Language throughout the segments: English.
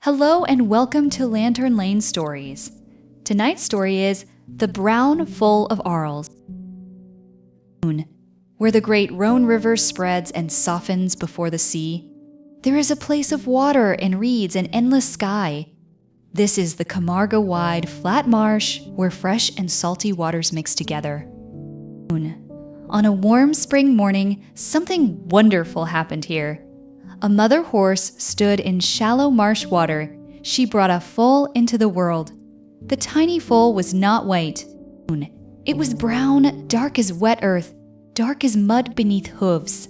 Hello and welcome to Lantern Lane Stories. Tonight's story is The Brown Foal of Arles. Where the great Rhone River spreads and softens before the sea, there is a place of water and reeds and endless sky. This is the Camargue wide, flat marsh where fresh and salty waters mix together. On a warm spring morning, something wonderful happened here. A mother horse stood in shallow marsh water. She brought a foal into the world. The tiny foal was not white. It was brown, dark as wet earth, dark as mud beneath hooves.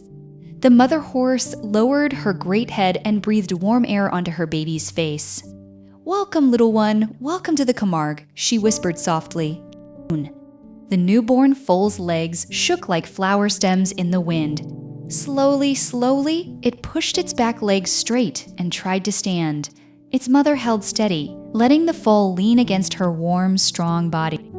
The mother horse lowered her great head and breathed warm air onto her baby's face. "Welcome, little one, welcome to the Camargue," she whispered softly. The newborn foal's legs shook like flower stems in the wind. Slowly, it pushed its back legs straight and tried to stand. Its mother held steady, letting the foal lean against her warm, strong body.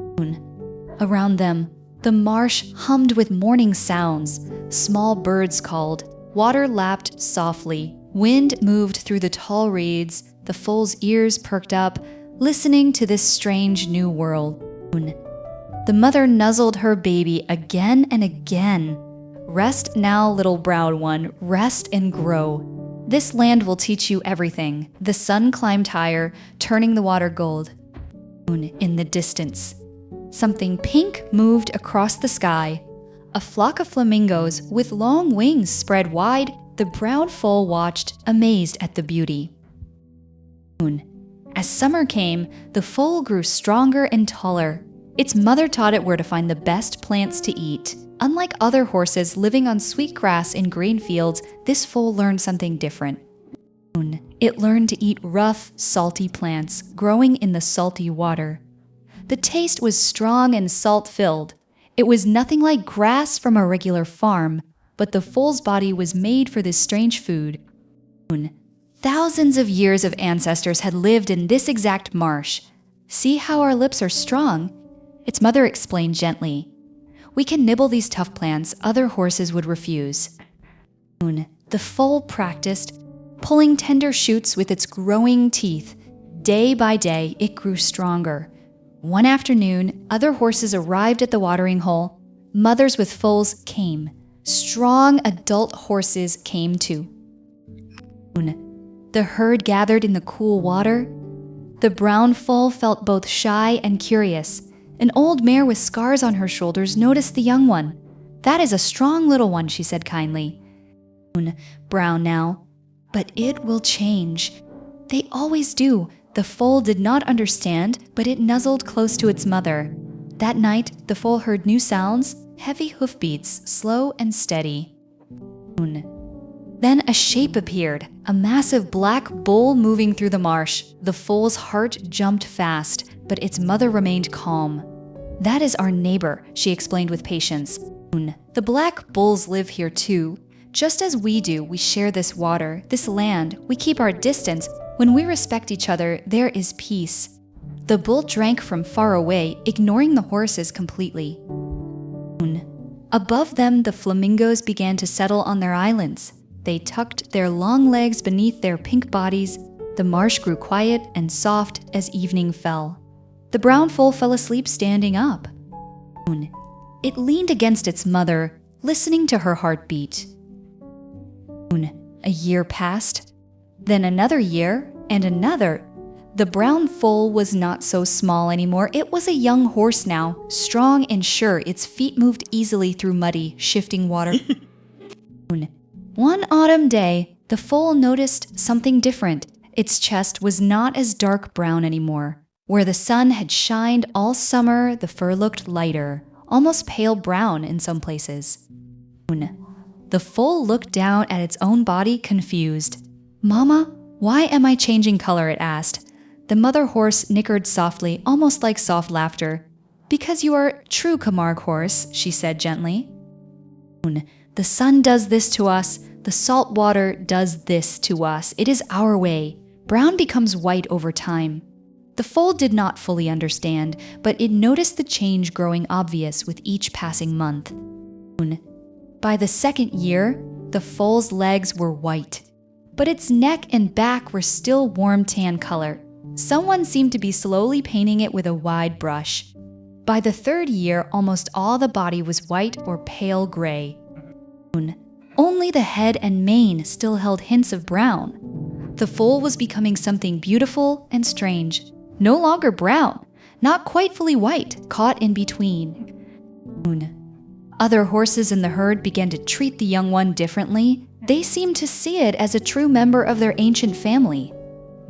Around them, the marsh hummed with morning sounds. Small birds called, water lapped softly, wind moved through the tall reeds. The foal's ears perked up, listening to this strange new world. The mother nuzzled her baby again and again. "Rest now, little brown one, rest and grow. This land will teach you everything." The sun climbed higher, turning the water gold. In the distance, something pink moved across the sky. A flock of flamingos with long wings spread wide. The brown foal watched, amazed at the beauty. As summer came, the foal grew stronger and taller. Its mother taught it where to find the best plants to eat. Unlike other horses living on sweet grass in grain fields, this foal learned something different. It learned to eat rough, salty plants growing in the salty water. The taste was strong and salt-filled. It was nothing like grass from a regular farm, but the foal's body was made for this strange food. Thousands of years of ancestors had lived in this exact marsh. "See how our lips are strong?" Its mother explained gently. "We can nibble these tough plants other horses would refuse." The foal practiced, pulling tender shoots with its growing teeth. Day by day, it grew stronger. One afternoon, other horses arrived at the watering hole. Mothers with foals came. Strong adult horses came too. The herd gathered in the cool water. The brown foal felt both shy and curious. An old mare with scars on her shoulders noticed the young one. "That is a strong little one," she said kindly. "Brown now, but it will change." They always do. The foal did not understand, but it nuzzled close to its mother. That night, the foal heard new sounds, heavy hoofbeats, slow and steady. Then a shape appeared, a massive black bull moving through the marsh. The foal's heart jumped fast, but its mother remained calm. "That is our neighbor," she explained with patience. "The black bulls live here too. Just as we do, we share this water, this land. We keep our distance. When we respect each other, there is peace." The bull drank from far away, ignoring the horses completely. Above them, the flamingos began to settle on their islands. They tucked their long legs beneath their pink bodies. The marsh grew quiet and soft as evening fell. The brown foal fell asleep standing up. It leaned against its mother, listening to her heartbeat. A year passed, then another year, and another. The brown foal was not so small anymore. It was a young horse now, strong and sure. Its feet moved easily through muddy, shifting water. One autumn day, the foal noticed something different. Its chest was not as dark brown anymore. Where the sun had shined all summer, the fur looked lighter, almost pale brown in some places. The foal looked down at its own body, confused. "Mama, why am I changing color?" it asked. The mother horse nickered softly, almost like soft laughter. "Because you are a true Camargue horse," she said gently. "The sun does this to us. The salt water does this to us. It is our way. Brown becomes white over time." The foal did not fully understand, but it noticed the change growing obvious with each passing month. By the second year, the foal's legs were white. but its neck and back were still warm tan color. Someone seemed to be slowly painting it with a wide brush. By the third year, almost all the body was white or pale gray. Only the head and mane still held hints of brown. The foal was becoming something beautiful and strange. No longer brown, not quite fully white, caught in between. Other horses in the herd began to treat the young one differently. They seemed to see it as a true member of their ancient family.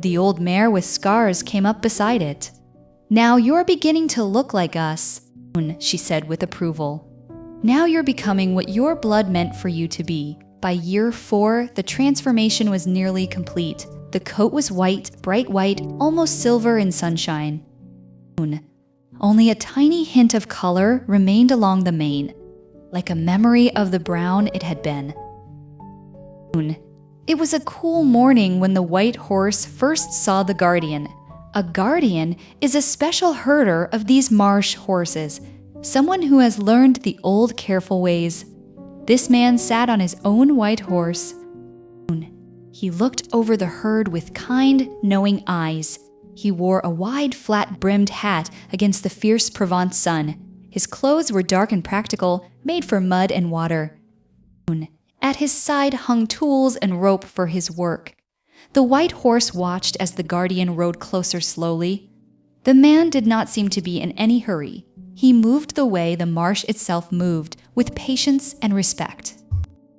The old mare with scars came up beside it. "Now you're beginning to look like us," she said with approval. "Now you're becoming what your blood meant for you to be." By year 4, the transformation was nearly complete. The coat was white, bright white, almost silver in sunshine. Only a tiny hint of color remained along the mane, like a memory of the brown it had been. It was a cool morning when the white horse first saw the guardian. A guardian is a special herder of these marsh horses, someone who has learned the old careful ways. This man sat on his own white horse. He looked over the herd with kind, knowing eyes. He wore a wide, flat-brimmed hat against the fierce Provence sun. His clothes were dark and practical, made for mud and water. At his side hung tools and rope for his work. The white horse watched as the guardian rode closer slowly. The man did not seem to be in any hurry. He moved the way the marsh itself moved, with patience and respect.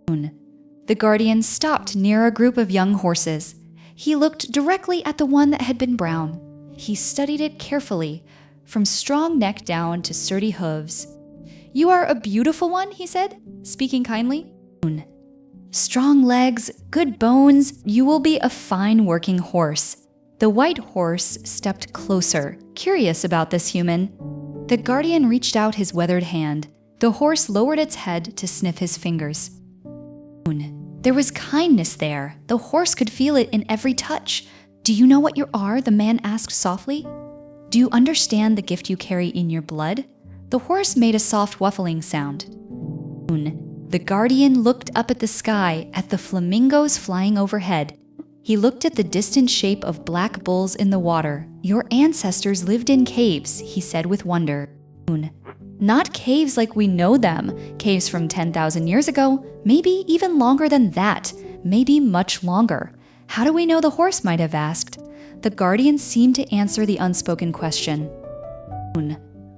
The guardian stopped near a group of young horses. He looked directly at the one that had been brown. He studied it carefully, from strong neck down to sturdy hooves. "You are a beautiful one," he said, speaking kindly. "Strong legs, good bones, you will be a fine working horse." The white horse stepped closer, curious about this human. The guardian reached out his weathered hand. The horse lowered its head to sniff his fingers. There was kindness there. The horse could feel it in every touch. "Do you know what you are?" the man asked softly. "Do you understand the gift you carry in your blood?" The horse made a soft whuffling sound. The guardian looked up at the sky, at the flamingos flying overhead. He looked at the distant shape of black bulls in the water. "Your ancestors lived in caves," he said with wonder. "Not caves like we know them, caves from 10,000 years ago, maybe even longer than that, maybe much longer. How do we know?" the horse might have asked. The guardian seemed to answer the unspoken question.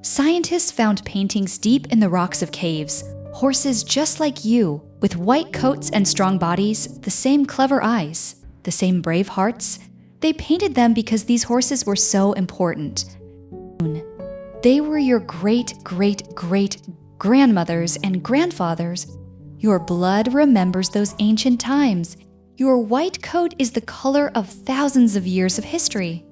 "Scientists found paintings deep in the rocks of caves. Horses just like you, with white coats and strong bodies, the same clever eyes, the same brave hearts. They painted them because these horses were so important. They were your great-great-great-grandmothers and grandfathers. Your blood remembers those ancient times. Your white coat is the color of thousands of years of history."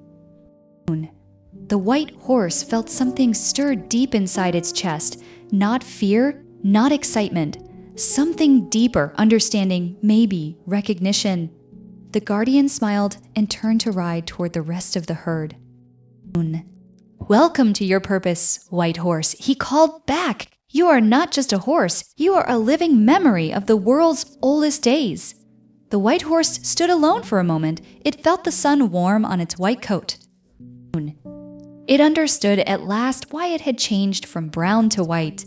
The white horse felt something stir deep inside its chest, not fear, not excitement, something deeper, understanding, maybe recognition. The guardian smiled and turned to ride toward the rest of the herd. "Welcome to your purpose, white horse," he called back. "You are not just a horse, you are a living memory of the world's oldest days." The white horse stood alone for a moment. It felt the sun warm on its white coat. It understood at last why it had changed from brown to white.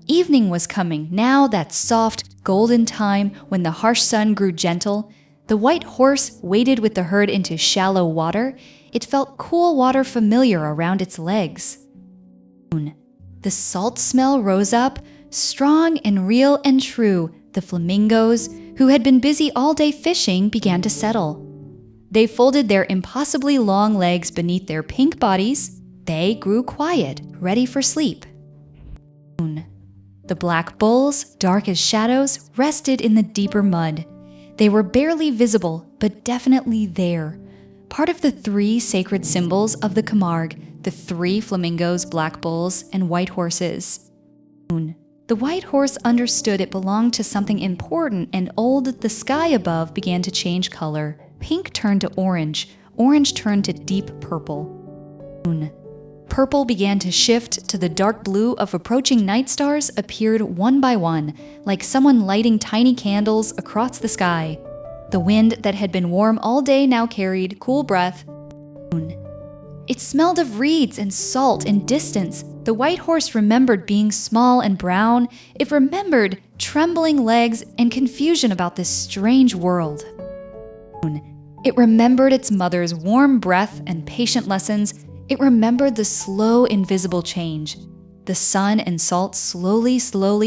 Evening was coming, now that soft, golden time when the harsh sun grew gentle. The white horse waded with the herd into shallow water. It felt cool water familiar around its legs. The salt smell rose up, strong and real and true. The flamingos, who had been busy all day fishing, began to settle. They folded their impossibly long legs beneath their pink bodies. They grew quiet, ready for sleep. The black bulls, dark as shadows, rested in the deeper mud. They were barely visible, but definitely there. Part of the 3 sacred symbols of the Camargue, the 3 flamingos, black bulls, and white horses. The white horse understood it belonged to something important and old. The sky above began to change color. Pink turned to orange. Orange turned to deep purple. Purple began to shift to the dark blue of approaching night stars appeared one by one, like someone lighting tiny candles across the sky. The wind that had been warm all day now carried cool breath. It smelled of reeds and salt and distance. The white horse remembered being small and brown. It remembered trembling legs and confusion about this strange world. It remembered its mother's warm breath and patient lessons. It remembered the slow, invisible change. The sun and salt slowly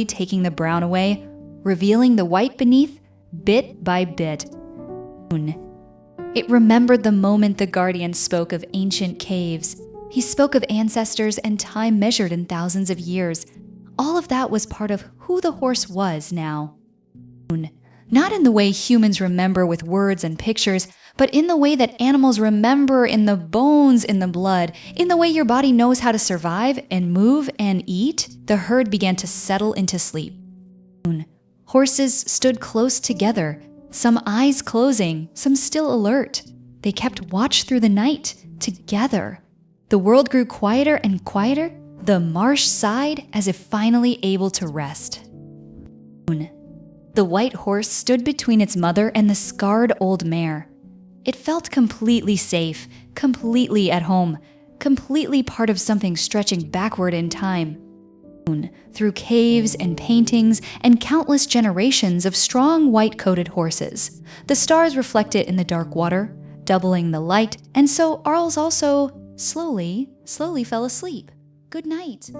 taking the brown away, revealing the white beneath, bit by bit. It remembered the moment the guardian spoke of ancient caves. He spoke of ancestors and time measured in thousands of years. All of that was part of who the horse was now. Not in the way humans remember with words and pictures, but in the way that animals remember, in the bones, in the blood, in the way your body knows how to survive and move and eat. The herd began to settle into sleep. Horses stood close together, some eyes closing, some still alert. They kept watch through the night, together. The world grew quieter and quieter. The marsh sighed as if finally able to rest. The white horse stood between its mother and the scarred old mare. It felt completely safe, completely at home, completely part of something stretching backward in time. Through caves and paintings and countless generations of strong white-coated horses. The stars reflected in the dark water, doubling the light, and so Arles also slowly fell asleep. Good night.